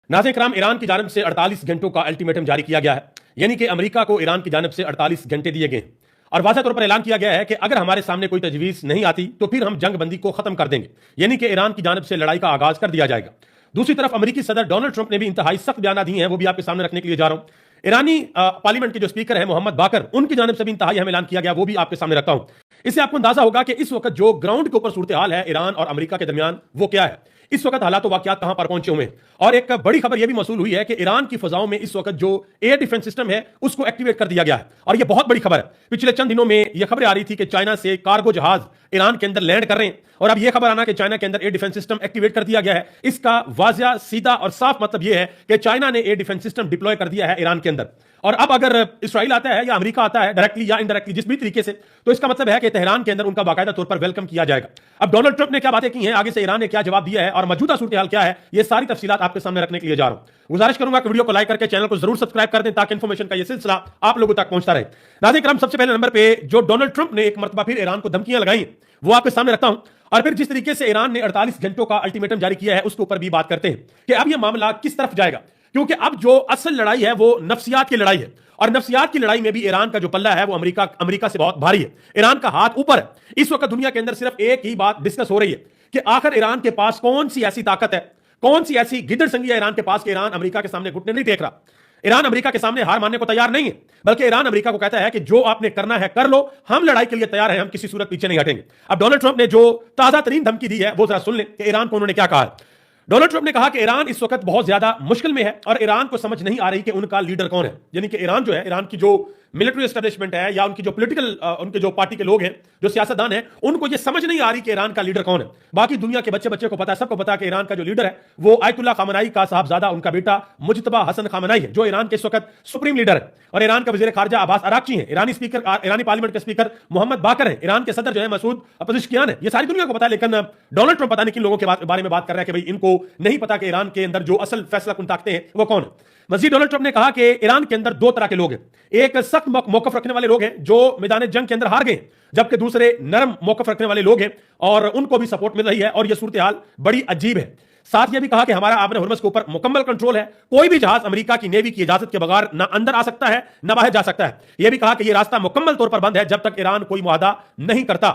नाज़रीन इकराम, ईरान की जानिब से 48 घंटों का अल्टीमेटम जारी किया गया है। यानी कि अमेरिका को ईरान की जानिब से 48 घंटे दिए गए और वाज़ह तौर पर ऐलान किया गया है कि अगर हमारे सामने कोई तजवीज़ नहीं आती तो फिर हम जंग बंदी को खत्म कर देंगे, यानी कि ईरान की जानिब से लड़ाई का आगाज कर दिया जाएगा। दूसरी तरफ अमेरिकी सदर डोनाल्ड ट्रंप ने भी इंतहाई सख्त बयान दिए हैं, वो भी आपके सामने रखने के लिए जा रहा हूं। ईरानी पार्लियामेंट के जो स्पीकर है मोहम्मद बाकर, उनकी जानिब से भी इंतहाई अहम ऐलान किया गया, वो भी आपके सामने रखता हूं। इससे आपको अंदाजा होगा कि इस वक्त जो ग्राउंड के ऊपर सूरत हाल है ईरान और अमेरिका के दरमियान, वो क्या है, इस वक्त हालात वाकयात कहां पर पहुंचे हुए हैं। और एक बड़ी खबर यह भी मौसूल हुई है कि ईरान की फजाओं में इस वक्त जो एयर डिफेंस सिस्टम है उसको एक्टिवेट कर दिया गया है। और यह बहुत बड़ी खबर है। पिछले चंद दिनों में यह खबरें आ रही थी कि चाइना से कार्गो जहाज ईरान के अंदर लैंड कर रहे हैं, और अब यह खबर आना कि चाइना के अंदर एयर डिफेंस सिस्टम एक्टिवेट कर दिया गया है। इसका वाजिया, सीधा और साफ मतलब यह है कि चाइना ने एयर डिफेंस सिस्टम डिप्लॉय कर दिया है ईरान के अंदर। और अब अगर इसराइल आता है या अमेरिका आता है, डायरेक्टली या इनडायरेक्टली, जिस भी तरीके से, तो इसका मतलब है कि तेहरान के अंदर उनका बाकायदा तौर पर वेलकम किया जाएगा। अब डोनाल्ड ट्रंप ने क्या बातें की हैं, आगे से ईरान ने क्या जवाब दिया है और मौजूदा सूरत हाल क्या है, ये सारी तफसीलात आपके सामने रखने के लिए जा रहा हूं। गुजारिश करूंगा कि वीडियो को लाइक करके चैनल को जरूर सब्सक्राइब कर दें ताकि इंफॉर्मेशन का ये सिलसिला आप लोगों तक पहुंचता रहे। नाज़रीन इकराम, सबसे पहले नंबर पे जो डोनाल्ड ट्रंप ने एक मरतबा फिर ईरान को धमकियां लगाई, वो आपके सामने रखता हूं। और फिर जिस तरीके से ईरान ने 48 घंटों का अल्टीमेटम जारी किया है उसके ऊपर भी बात करते हैं कि अब यह मामला किस तरफ जाएगा। क्योंकि अब जो असल लड़ाई है वो नफ्सियात की लड़ाई है, और नफ्सियात की लड़ाई में भी ईरान का जो पल्ला है वो अमेरिका से बहुत भारी है। ईरान का हाथ ऊपर है। इस वक्त दुनिया के अंदर सिर्फ एक ही बात डिस्कस हो रही है कि आखिर ईरान के पास कौन सी ऐसी ताकत है, कौन सी ऐसी गिद्दड़ संगी है ईरान के पास कि ईरान अमेरिका के सामने घुटने नहीं टेक रहा। ईरान अमेरिका के सामने हार मानने को तैयार नहीं है, बल्कि ईरान अमेरिका को कहता है कि जो आपने करना है कर लो, हम लड़ाई के लिए तैयार हैं, हम किसी सूरत पीछे नहीं हटेंगे। अब डोनाल्ड ट्रंप ने जो ताजा तरीन धमकी दी है वो जरा सुन लें कि ईरान को उन्होंने क्या कहा है। डोनाल्ड ट्रंप ने कहा कि ईरान इस वक्त बहुत ज्यादा मुश्किल में है और ईरान को समझ नहीं आ रही कि उनका लीडर कौन है। यानी कि ईरान जो है, ईरान की जो मिलिट्री एस्टेब्लिशमेंट है या उनकी जो पॉलिटिकल, उनके जो पार्टी के लोग हैं, जो सियासतदान हैं, उनको ये समझ नहीं आ रही कि ईरान का लीडर कौन है। बाकी दुनिया के बच्चे बच्चे को पता है, सबको पता है कि ईरान का जो लीडर है वो आयतुल्ला खामनाई का साहबजादा, उनका बेटा मुजतबा हसन खामनाई है, जो ईरान के इस वक्त सुप्रीम लीडर है। और ईरान का वजीर खारजा अब्बास अराक्ची है, ईरानी स्पीकर, ईरानी पार्लियामेंट के स्पीकर मोहम्मद बाकर है, ईरान के सदर जो है मसूद पज़ेश्कियान है। ये सारी दुनिया को पता है, लेकिन डोनाल्ड ट्रंप पता नहीं किन लोगों के बारे में बात कर रहा है कि भाई इनको नहीं पता कि ईरान के अंदर जो असल फैसला कुन ताकतें हैं वो कौन है। मजीद डोनाल्ड ट्रंप ने कहा कि ईरान के अंदर दो तरह के लोग हैं। एक सख्त मौकफ रखने वाले लोग हैं जो मैदान जंग के अंदर हार गए, जबकि दूसरे नरम मौकफ रखने वाले लोग हैं और उनको भी सपोर्ट मिल रही है। और यह सूरत हाल बड़ी अजीब है। साथ यह भी कहा कि हमारा आबन हुर्मुज़ के ऊपर मुकम्मल कंट्रोल है, कोई भी जहाज अमेरिका की नेवी की इजाजत के बगैर ना अंदर आ सकता है ना बाहर जा सकता है। यह भी कहा कि यह रास्ता मुकम्मल तौर पर बंद है जब तक ईरान कोई मुआहदा नहीं करता।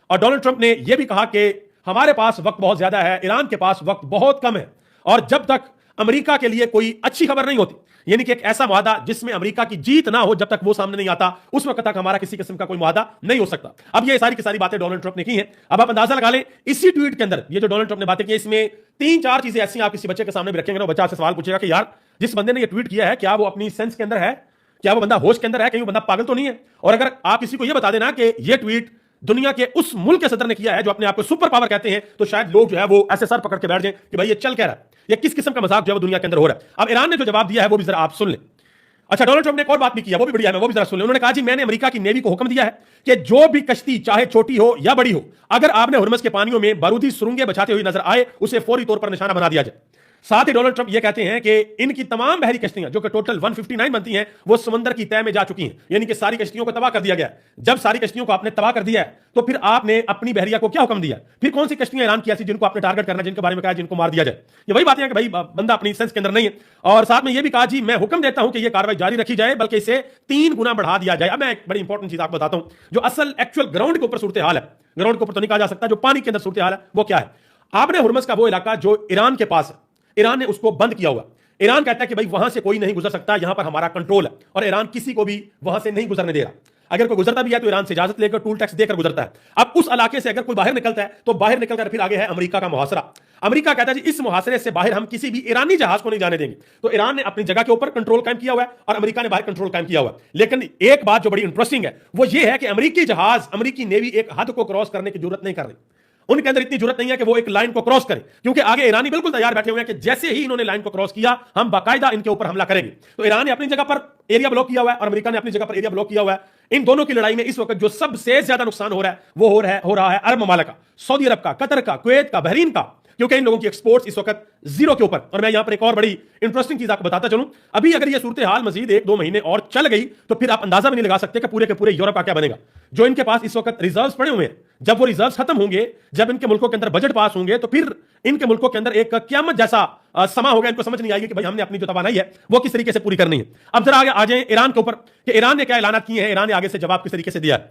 और डोनाल्ड ट्रंप ने यह भी कहा कि हमारे पास वक्त बहुत ज्यादा है, ईरान के पास वक्त बहुत कम है, और जब तक अमेरिका के लिए कोई अच्छी खबर नहीं होती, यानी कि एक ऐसा मुआहदा जिसमें अमेरिका की जीत ना हो, जब तक वो सामने नहीं आता उस वक्त तक हमारा किसी किस्म का कोई मुआहदा नहीं हो सकता। अब ये सारी की सारी बातें डोनाल्ड ट्रंप ने की हैं। अब आप अंदाजा लगा लें इसी ट्वीट के अंदर ये जो डोनाल्ड ट्रंप ने बातें की, इसमें 3-4 चीजें ऐसी आप किसी बच्चे के सामने भी रखेंगे ना, बच्चा आपसे सवाल पूछेगा कि यार जिस बंदे ने ये ट्वीट किया है क्या वो अपनी सेंस के अंदर है, क्या वो बंदा होश के अंदर है, कहीं वो बंदा पागल तो नहीं है। और अगर आप किसी को यह बता देना कि यह ट्वीट दुनिया के उस मुल्क के सदर ने किया है जो अपने आप को सुपर पावर कहते हैं, तो शायद लोग जो है वो ऐसे सर पकड़ के बैठ जाएं कि भाई ये चल क्या रहा है, ये किस किस्म का मजाक जो है वो दुनिया के अंदर हो रहा है। अब ईरान ने जो जवाब दिया है वो भी जरा आप सुन लें। अच्छा, डोनाल्ड ट्रंप ने एक और बात भी किया, वो भी बढ़िया है, वो भी जरा सुन लें। उन्होंने कहा जी मैंने अमेरिका की नेवी को हुक्म दिया है कि जो भी कश्ती चाहे छोटी हो या बड़ी हो, अगर आपने हुर्मुज़ के पानियों में बारूदी सुरंगें बचाते हुए नजर आए उसे फौरी तौर पर निशाना बना दिया जाए। साथ ही डोनाल्ड ट्रंप ये कहते हैं कि इनकी तमाम बहरी कश्तियां जो कि टोटल 159 बनती हैं वो समंदर की तह में जा चुकी हैं, यानी कि सारी कश्तियों को तबाह कर दिया गया। जब सारी कश्तियों को आपने तबाह कर दिया है तो फिर आपने अपनी बहरिया को क्या हुक्म दिया, फिर कौन सी कश्तियां ईरान की ऐसी जिनको आपने टारगेट करना, जिनके बारे में कहा जिनको मार दिया जाए। ये वही बातें हैं कि भाई बंदा अपनी सेंस के अंदर नहीं है। और साथ में यह भी कहा जी मैं हुक्म देता हूं कि यह कार्रवाई जारी रखी जाए, बल्कि इसे 3 गुना बढ़ा दिया जाए। अब मैं एक बड़ी इंपॉर्टेंट चीज आपको बताता हूं, जो असल एक्चुअल ग्राउंड के ऊपर सूरत हाल है, ग्राउंड के ऊपर तो नहीं कहा जा सकता, जो पानी के अंदर सूरत हाल है वो क्या है। आपने हुर्मुज़ का वो इलाका जो ईरान के पास है, ईरान ने उसको बंद किया हुआ। ईरान कहता है कि भाई वहां से कोई नहीं गुजर सकता, यहां पर हमारा कंट्रोल है, और ईरान किसी को भी वहां से नहीं गुजरने दे रहा। अगर कोई गुजरता भी है तो ईरान से इजाजत लेकर टूल टैक्स देकर गुजरता है। अब उस इलाके से अगर कोई बाहर निकलता है तो बाहर निकलकर फिर आगे है अमेरिका का मुहासरा। अमेरिका कहता है जी इस मुहासरे से बाहर हम किसी भी ईरानी जहाज को नहीं जाने देंगे। तो ईरान ने अपनी जगह के ऊपर कंट्रोल कायम किया हुआ है और अमेरिका ने बाहर कंट्रोल कायम किया हुआ है। लेकिन एक बात जो बड़ी इंटरेस्टिंग है वो ये है कि अमेरिकी जहाज, अमेरिकी नेवी एक हद को क्रॉस करने की जरूरत नहीं कर रही। उनके अंदर इतनी जरूरत नहीं है कि वो एक लाइन को क्रॉस करें, क्योंकि आगे ईरानी बिल्कुल तैयार बैठे हुए हैं कि जैसे ही इन्होंने लाइन को क्रॉस किया हम बाकायदा इनके ऊपर हमला करेंगे। तो ईरान ने अपनी जगह पर एरिया ब्लॉक किया हुआ है और अमेरिका ने अपनी जगह पर एरिया ब्लॉक किया हुआ है। इन दोनों की लड़ाई में इस वक्त जो सबसे ज्यादा नुकसान हो रहा है वो हो रहा है अरब ममालिक का, सऊदी अरब का, कतर का, कुवैत का, बहरीन का, क्योंकि इन लोगों की एक्सपोर्ट्स इस वक्त जीरो के ऊपर। और मैं यहां पर एक और बड़ी इंटरेस्टिंग चीज आपको बताता चलूं, अभी अगर यह सूरत हाल मजीद 1-2 महीने और चल गई तो फिर आप अंदाजा भी नहीं लगा सकते कि पूरे के पूरे यूरोप का क्या बनेगा। जो इनके पास इस वक्त रिजर्व्स पड़े हुए हैं, जब वो रिजर्व्स खत्म होंगे, जब इनके मुल्कों के अंदर बजट पास होंगे, तो फिर इनके मुल्कों के अंदर एक क़यामत जैसा समा होगा। इनको समझ नहीं आएगी कि भाई हमने अपनी जो तवानाई है वो किस तरीके से पूरी करनी है। अब जरा आगे आ जाए ईरान के ऊपर कि ईरान ने क्या ऐलान किए हैं, ईरान ने आगे से जवाब किस तरीके से दिया है।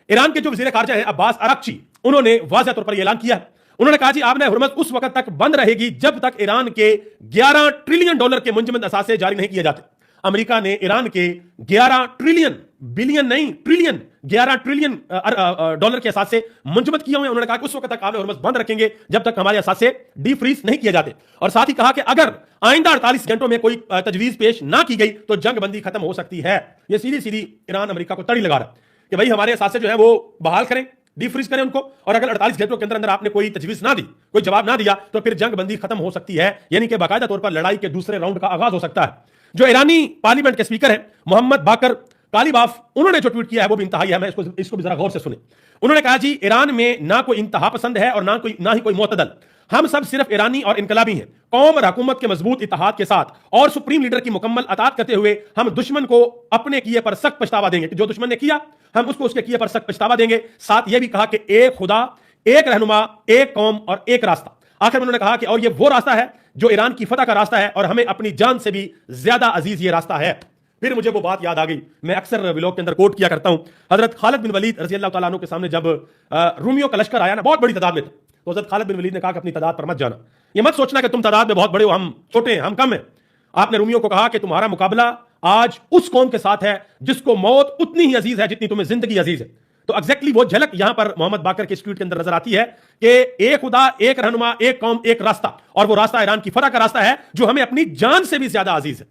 ईरान के जो वज़ीर ख़ारिजा हैं अब्बास अराक्ची, उन्होंने वाज़ेह तौर पर यह ऐलान किया है। उन्होंने कहा जी आबने हुर्मुज़ उस वक्त तक बंद रहेगी जब तक ईरान के $11 ट्रिलियन के मुंजमद असासे जारी नहीं किए जाते। अमेरिका ने ईरान के 11 ट्रिलियन, बिलियन नहीं ट्रिलियन, 11 ट्रिलियन डॉलर के असासे मुंजमद किए हुए। उन्होंने कहा कि उस वक्त तक आबने हुर्मुज़ बंद रखेंगे जब तक हमारे असासे डीफ्रीज नहीं किए जाते। और साथ ही कहा कि अगर आइंदा 48 घंटों में कोई तजवीज पेश ना की गई तो जंग बंदी खत्म हो सकती है। यह सीधी सीधी ईरान अमेरिका को तड़ी लगा रहा है कि भाई हमारे असासे जो है वो बहाल करें, डीफ्रीज करें उनको, और अगर 48 घंटों के अंदर अंदर आपने कोई तजवीज ना दी, कोई जवाब ना दिया, तो फिर जंग बंदी खत्म हो सकती है। यानी कि बाकायदा तौर पर लड़ाई के दूसरे राउंड का आगाज हो सकता है। जो ईरानी पार्लियामेंट के स्पीकर हैं मोहम्मद बाकर कालीबाफ, उन्होंने जो ट्वीट किया है वो भी इंतहाई है। मैं इसको भी जरा गौर से सुने। उन्होंने कहा जी ईरान में ना कोई इंतहा पसंद है और ना ही कोई मोतदल, हम सब सिर्फ ईरानी और इनकलाबी हैं। कौम और हुकूमत के मजबूत इत्तेहाद के साथ और सुप्रीम लीडर की मुकम्मल अताअत करते हुए हम दुश्मन को अपने किए पर सख्त पछतावा देंगे। जो दुश्मन ने किया हम उसको उसके किए पर सख्त पछतावा देंगे। साथ यह भी कहा कि एक खुदा, एक रहनुमा, एक कौम और एक रास्ता। आखिर में उन्होंने कहा कि और ये वो रास्ता है जो ईरान की फतह का रास्ता है और हमें अपनी जान से भी ज्यादा अजीज ये रास्ता है। फिर मुझे वो बात याद आ गई, मैं अक्सर व्लॉग के अंदर कोट किया करता हूं। हजरत खालिद बिन वलीद रज़ी अल्लाह तआला अन्हु के सामने जब रूमियों का लश्कर आया ना, बहुत बड़ी तादाद में था, तो हजरत खालिद बिन वलीद ने कहा कि अपनी तादाद पर मत जाना, ये मत सोचना कि तुम तादाद में बहुत बड़े हो, हम छोटे हैं, हम कम हैं। आपने रूमियों को कहा कि तुम्हारा मुकाबला आज उस कौम के साथ है जिसको मौत उतनी ही अजीज है जितनी तुम्हें जिंदगी अजीज है। तो एग्जैक्टली वो झलक यहां पर मोहम्मद बाकर के इस ट्वीट के अंदर नजर आती है कि एक खुदा, एक रहनुमा, एक कौम, एक रास्ता, और वो रास्ता ईरान की फतह का रास्ता है जो हमें अपनी जान से भी ज्यादा अजीज है।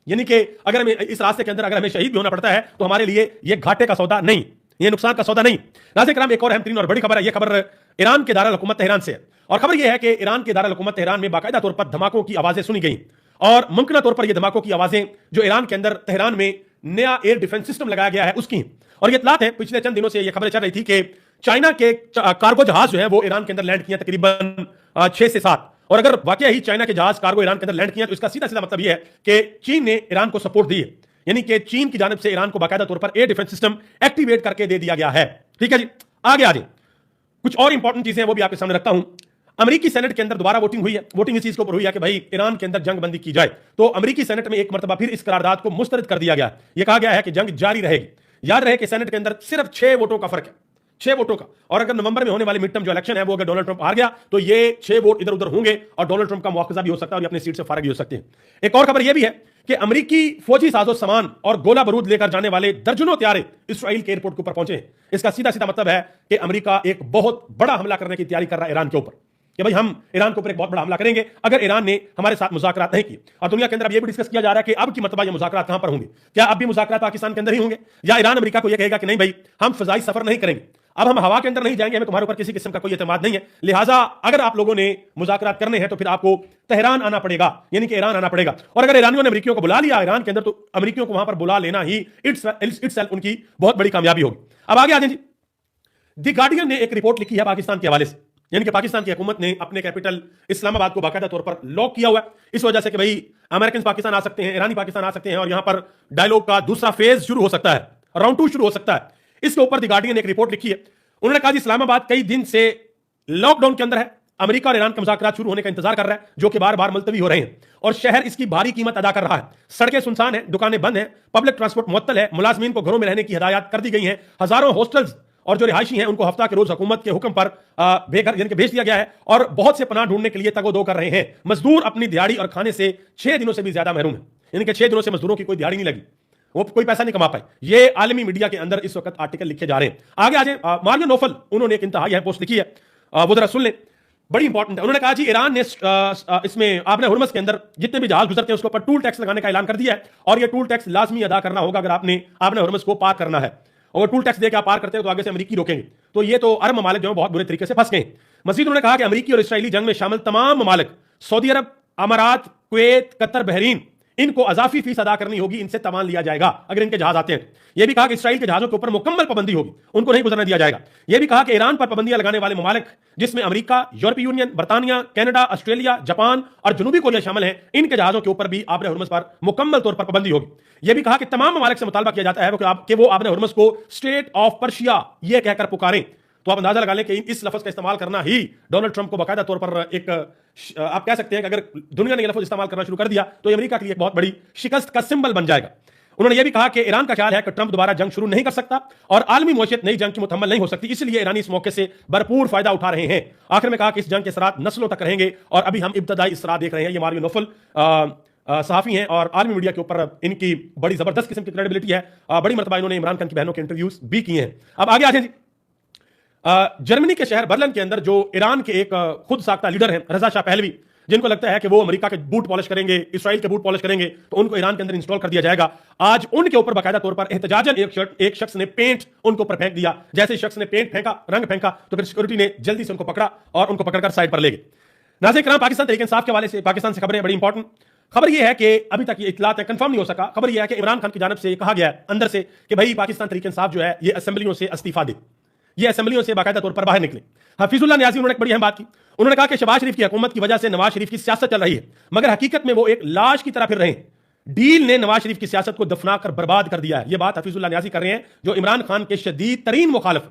यानी कि अगर हमें इस रास्ते के अंदर अगर हमें शहीद भी होना पड़ता है तो हमारे लिए ये घाटे का सौदा नहीं, ये नुकसान का सौदा नहीं। नाज़रीन किराम, एक और अहम तरीन और बड़ी खबर है। यह खबर ईरान के दारुल हुकूमत तेहरान से है, और खबर यह है कि ईरान के दारुल हुकूमत तेहरान में बाकायदा तौर पर धमाकों की आवाजें सुनी गई, और मुमकिन तौर पर यह धमाकों की आवाजें जो ईरान के अंदर तेहरान में नया एयर डिफेंस सिस्टम लगाया गया है उसकी। और यह इतलात है, पिछले चंद दिनों से यह खबरें चल रही थी कि चाइना के कार्गो जहाज जो है वो ईरान के अंदर लैंड किए तकरीबन 6 से 7। और अगर वाकई ही चाइना के जहाज कार्गो ईरान के अंदर लैंड किया तो इसका सीधा सीधा मतलब यह है कि चीन ने ईरान को सपोर्ट दी है। यानी कि चीन की जानिब से ईरान को बाकायदा तौर पर एयर डिफेंस सिस्टम एक्टिवेट करके दे दिया गया है। ठीक है जी, आगे आ जाए, कुछ और इंपॉर्टेंट चीजें वो भी आपके सामने रखता हूं। अमेरिकी सेनेट के अंदर दोबारा वोटिंग हुई है। वोटिंग इस चीज के ऊपर हुई है कि भाई ईरान के अंदर जंग बंदी की जाए। तो अमेरिकी सेनेट में एक मरतबा फिर इस करारदाद को मुस्तरद कर दिया गया। यह कहा गया है कि जंग जारी रहेगी। याद रहे कि सेनेट के अंदर सिर्फ 6 वोटों का फर्क है, 6 वोटों का। और अगर नवंबर में होने वाले मिड टर्म जो इलेक्शन है वो अगर डोनाल्ड ट्रंप हार गया तो ये 6 वोट इधर उधर होंगे और डोनाल्ड ट्रंप का मुआवजा भी हो सकता है और ये अपनी सीट से फारग भी हो सकते हैं। एक और खबर यह भी है कि अमेरिकी फौजी साजो सामान और गोला बारूद लेकर जाने वाले दर्जनों त्यारे इसराइल के एयरपोर्ट के ऊपर पहुंचे हैं। इसका सीधा सीधा मतलब है कि अमेरिका एक बहुत बड़ा हमला करने की तैयारी कर रहा है ईरान के ऊपर, कि भाई हम ईरान के ऊपर एक बहुत बड़ा हमला करेंगे अगर ईरान ने हमारे साथ मुज़ाकरात नहीं किए। और दुनिया के अंदर अब यह भी डिस्कस किया जा रहा है कि अब की मरतबा ये मुज़ाकरात कहां पर होंगे। क्या अब भी मुज़ाकरात पाकिस्तान के अंदर ही होंगे, या ईरान अमेरिका को यह कहेगा कि नहीं भाई हम फ़िज़ाई सफर नहीं करेंगे, अब हम हवा के अंदर नहीं जाएंगे, हमें तुम्हारे ऊपर किसी किस्म का कोई एतमाद नहीं है, लिहाजा अगर आप लोगों ने मुज़ाकरात करने हैं तो फिर आपको तेहरान आना पड़ेगा, यानी कि ईरान आना पड़ेगा। और अगर ईरानियों ने अमेरिकियों को बुला लिया ईरान के अंदर तो अमेरिकियों को वहां पर बुला लेना ही इट्सेल्फ उनकी बहुत बड़ी कामयाबी होगी। अब आगे आ जाए जी, द गार्डियन ने एक रिपोर्ट लिखी है पाकिस्तान के हवाले से, यानी कि पाकिस्तान की हुकूमत ने अपने कैपिटल इस्लामाबाद को बाकायदा तौर पर लॉक किया हुआ है इस वजह से कि भाई अमेरिकन पाकिस्तान आ सकते हैं, ईरानी पाकिस्तान आ सकते हैं और यहां पर डायलॉग का दूसरा फेज शुरू हो सकता है, राउंड 2 शुरू हो सकता है। इसके ऊपर द गार्डियन ने एक रिपोर्ट लिखी है। उन्होंने कहा इस्लामाबाद कई दिन से लॉकडाउन के अंदर है, अमेरिका और ईरान के मुज़ाकरात शुरू होने का इंतजार कर रहा है जो कि बार बार मुलतवी हो रहे हैं, और शहर इसकी भारी कीमत अदा कर रहा है। सड़कें सुनसान है, दुकानें बंद हैं, पब्लिक ट्रांसपोर्ट मुअत्तल है, मुलाजमीन को घरों में रहने की हिदायत कर दी गई है, हजारों हॉस्टल्स और जो रिहायशी हैं उनको हफ्ता के रोज हुकूमत के हुक्म पर बेघर यानी कि भेज दिया गया है, और बहुत से पनाह ढूंढने के लिए तगो-दो कर रहे हैं। मजदूर अपनी दिहाड़ी और खाने से 6 दिनों से भी ज्यादा महरूम है, यानी कि 6 दिनों से मजदूरों की कोई दिहाड़ी नहीं लगी, वो कोई पैसा नहीं कमा पाए। ये आलमी मीडिया के अंदर इस वक्त आर्टिकल लिखे जा रहे हैं। आगे आ जाए, मारियो नोफल उन्होंने एक इंतहाई पोस्ट लिखी है, वो जरा सुन लें, बड़ी इंपॉर्टेंट है। उन्होंने कहा जी ईरान ने इसमें आपने हुर्मुज़ के अंदर जितने भी जहाज गुजरते हैं उसके ऊपर टूल टैक्स लगाने का ऐलान कर दिया है, और ये टूल टैक्स लाजमी अदा करना होगा अगर आपने हुर्मुज़ को पार करना है। और टूल टैक्स देकर आप पार करते हो तो आगे से अमेरिकी रोकेंगे। तो ये तो अरब ममालिक जो है बहुत बुरे तरीके से फंस गए। मजीद उन्होंने कहा कि अमेरिकी और इसराइली जंग में शामिल तमाम ममालिक सऊदी अरब, अमारात, कुवैत, कतर, बहरीन इनको अजाफी फीस अदा करनी होगी, इनसे तवान लिया जाएगा अगर इनके जहाज आते हैं। यह भी कहा कि इसराइल के जहाजों के ऊपर मुकम्मल पाबंदी होगी, उनको नहीं गुजरने दिया जाएगा। यह भी कहा कि ईरान पर पाबंदियां लगाने वाले ममालिक जिसमें अमेरिका, यूरोपीय यूनियन, बर्तानिया, कनाडा, ऑस्ट्रेलिया, जापान और जनूबी कोरिया शामिल हैं, इनके जहाजों के ऊपर भी आबरे हुर्मुज पर मुकम्मल तौर पर पाबंदी होगी। यह भी कहा कि तमाम ममालिक से मुतालबा किया जाता है कि वो आबरे हुर्मुज को स्टेट ऑफ पर्शिया यह कहकर पुकारें। तो आप अंदाजा लगा लें कि इस लफ्ज का इस्तेमाल करना ही डोनाल्ड ट्रंप को बाकायदा तौर पर एक आप कह सकते हैं कि अगर दुनिया ने यह लफ्ज इस्तेमाल करना शुरू कर दिया तो अमेरिका के लिए एक बहुत बड़ी शिकस्त का सिंबल बन जाएगा। उन्होंने यह भी कहा कि ईरान का ख्याल है कि ट्रंप दोबारा जंग शुरू नहीं कर सकता और आलमी मौशियत नई जंग की मुतहम्मल नहीं हो सकती, इसलिए ईरानी इस मौके से भरपूर फायदा उठा रहे हैं। आखिर में कहा कि इस जंग के असरात नस्लों तक रहेंगे और अभी हम इब्तदाई इसरात देख रहे हैं। ये मारियो नोफल सहाफी हैं और आलमी मीडिया के ऊपर इनकी बड़ी जबरदस्त किस्म की क्रेडिबिलिटी है। बड़ी मरतबा इन्होंने इमरान खान की बहनों के इंटरव्यूज भी किए हैं। अब आगे आ जाए जी। जर्मनी के शहर बर्लिन के अंदर जो ईरान के एक खुद साख्ता लीडर हैं रजा शाह पहलवी, जिनको लगता है कि वो अमेरिका के बूट पॉलिश करेंगे, इसराइल के बूट पॉलिश करेंगे तो उनको ईरान के अंदर इंस्टॉल कर दिया जाएगा। आज उनके ऊपर बाकायदा तौर पर एहतजाजन एक शख्स ने पेंट उनके ऊपर फेंक दिया। जैसे ही शख्स ने पेंट फेंका, रंग फेंका, तो फिर सिक्योरिटी ने जल्दी से उनको पकड़ा और उनको पकड़कर साइड पर ले गए। नाज़रीन किराम, पाकिस्तान तहरीक इंसाफ के हवाले से पाकिस्तान से खबरें बड़ी इंपॉर्टेंट। खबर यह है कि अभी तक ये इत्तलात कंफर्म नहीं हो सका। खबर यह है कि इमरान खान की जानिब से कहा गया है अंदर से कि भाई पाकिस्तान तहरीक इंसाफ जो है ये असेंबलियों से इस्तीफा दे, ये असेंबलियों से बाकायदा तौर पर बाहर निकले। हफीजुल्लाह नियाज़ी उन्होंने एक बड़ी अहम बात की। उन्होंने कहा कि शहबाज शरीफ की हुकूमत की वजह से नवाज शरीफ की सियासत चल रही है, मगर हकीकत में वो एक लाश की तरह फिर रहे हैं। डील ने नवाज शरीफ की सियासत को दफनाकर बर्बाद कर दिया है। यह बात हफीजुल्लाह नियाज़ी कर रहे हैं जो इमरान खान के शदीद तरीन मुखालिफ